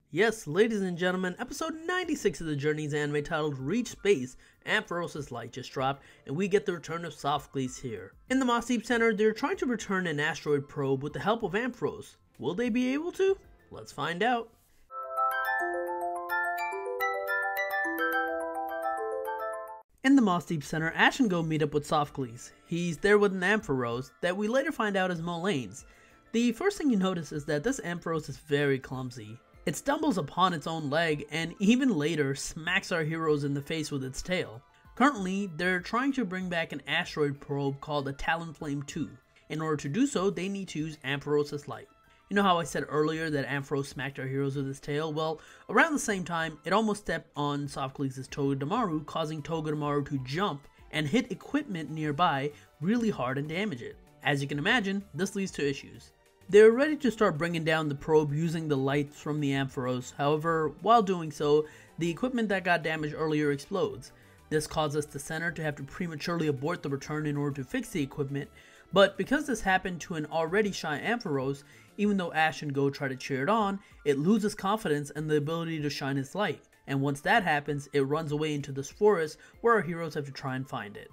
Yes, ladies and gentlemen, episode 96 of the Journey's anime titled Reach Space, Ampharos Light just dropped, and we get the return of Sophocles here. In the Mossdeep Center, they're trying to return an asteroid probe with the help of Ampharos. Will they be able to? Let's find out. In the Mossdeep Center, Ash and Goh meet up with Sophocles. He's there with an Ampharos that we later find out is Molane's. The first thing you notice is that this Ampharos is very clumsy. It stumbles upon its own leg and even later smacks our heroes in the face with its tail. Currently, they're trying to bring back an asteroid probe called a Talonflame 2. In order to do so, they need to use Ampharos Light. You know how I said earlier that Ampharos smacked our heroes with his tail? Well, around the same time, it almost stepped on Sophocles' Togedemaru, causing Togedemaru to jump and hit equipment nearby really hard and damage it. As you can imagine, this leads to issues. They're ready to start bringing down the probe using the lights from the Ampharos. However, while doing so, the equipment that got damaged earlier explodes. This causes the center to have to prematurely abort the return in order to fix the equipment, but because this happened to an already shy Ampharos, even though Ash and Goh try to cheer it on, it loses confidence and the ability to shine its light, and once that happens, it runs away into this forest where our heroes have to try and find it.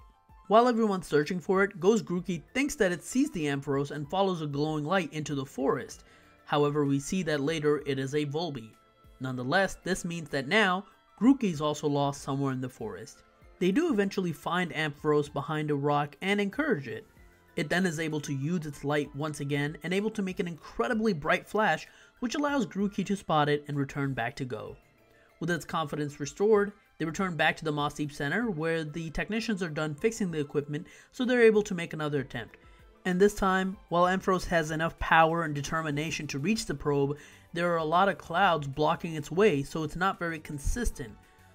While everyone's searching for it, Goh's Grookey thinks that it sees the Ampharos and follows a glowing light into the forest. However, we see that later it is a Volbeat. Nonetheless, this means that now, Grookey's also lost somewhere in the forest. They do eventually find Ampharos behind a rock and encourage it. It then is able to use its light once again and able to make an incredibly bright flash, which allows Grookey to spot it and return back to Goh. With its confidence restored, they return back to the Mossdeep Center where the technicians are done fixing the equipment, so they're able to make another attempt. And this time, while Ampharos has enough power and determination to reach the probe, there are a lot of clouds blocking its way, so it's not very consistent.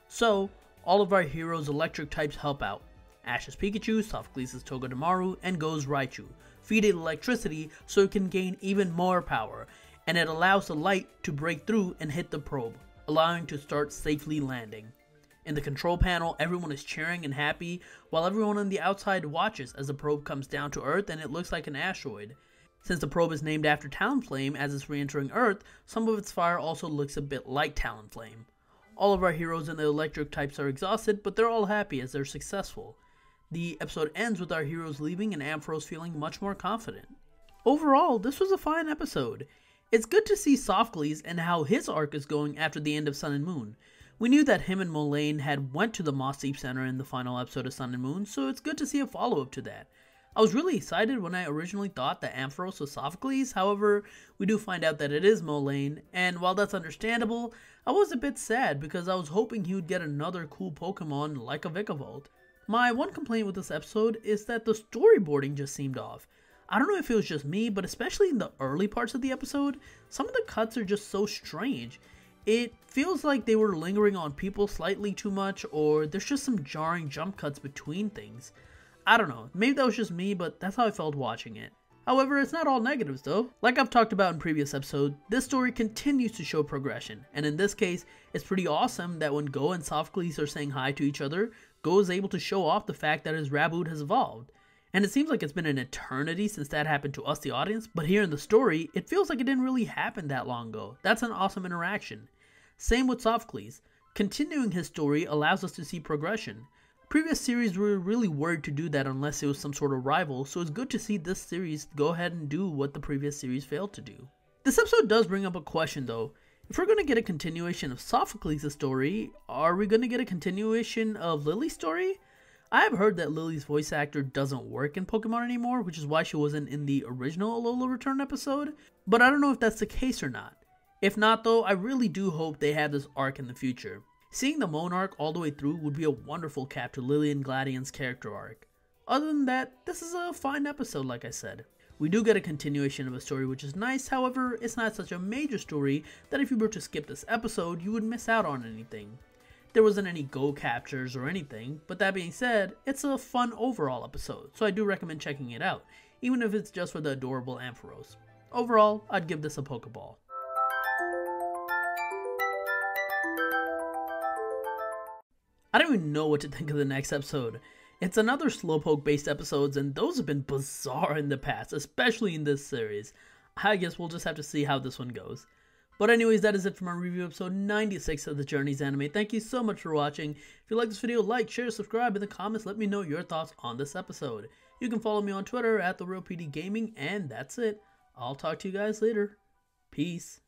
So, all of our heroes' electric types help out. Ash's Pikachu, Sophocles' Togedemaru, and Goh's Raichu feed it electricity so it can gain even more power, and it allows the light to break through and hit the probe, allowing to start safely landing. In the control panel, everyone is cheering and happy, while everyone on the outside watches as the probe comes down to Earth and it looks like an asteroid. Since the probe is named after Talonflame as it's re-entering Earth, some of its fire also looks a bit like Talonflame. All of our heroes in the electric types are exhausted, but they're all happy as they're successful. The episode ends with our heroes leaving and Ampharos feeling much more confident. Overall, this was a fine episode. It's good to see Sophocles and how his arc is going after the end of Sun and Moon. We knew that him and Molane had went to the Mossdeep Center in the final episode of Sun and Moon, so it's good to see a follow-up to that. I was really excited when I originally thought that Ampharos was Sophocles, however, we do find out that it is Molane, and while that's understandable, I was a bit sad because I was hoping he would get another cool Pokemon like a Vikavolt. My one complaint with this episode is that the storyboarding just seemed off. I don't know if it was just me, but especially in the early parts of the episode, some of the cuts are just so strange. It feels like they were lingering on people slightly too much, or there's just some jarring jump cuts between things. I don't know, maybe that was just me, but that's how I felt watching it. However, it's not all negatives though. Like I've talked about in previous episodes, this story continues to show progression, and in this case, it's pretty awesome that when Goh and Sophocles are saying hi to each other, Goh is able to show off the fact that his Raboot has evolved. And it seems like it's been an eternity since that happened to us, the audience, but here in the story, it feels like it didn't really happen that long ago. That's an awesome interaction. Same with Sophocles. Continuing his story allows us to see progression. Previous series were really worried to do that unless it was some sort of rival, so it's good to see this series go ahead and do what the previous series failed to do. This episode does bring up a question though. If we're going to get a continuation of Sophocles' story, are we going to get a continuation of Lily's story? I have heard that Lily's voice actor doesn't work in Pokemon anymore, which is why she wasn't in the original Alola Return episode, but I don't know if that's the case or not. If not though, I really do hope they have this arc in the future. Seeing the Monarch all the way through would be a wonderful cap to Lily and Gladian's character arc. Other than that, this is a fine episode like I said. We do get a continuation of a story which is nice, however, it's not such a major story that if you were to skip this episode, you would miss out on anything. There wasn't any Goh captures or anything, but that being said, it's a fun overall episode, so I do recommend checking it out, even if it's just for the adorable Ampharos. Overall, I'd give this a Pokeball. I don't even know what to think of the next episode. It's another Slowpoke based episodes, and those have been bizarre in the past, especially in this series. I guess we'll just have to see how this one goes. But anyways, that is it for my review episode 96 of the Journeys anime. Thank you so much for watching. If you like this video, like, share, subscribe, in the comments let me know your thoughts on this episode. You can follow me on Twitter at TheRealPDGaming, and that's it. I'll talk to you guys later. Peace.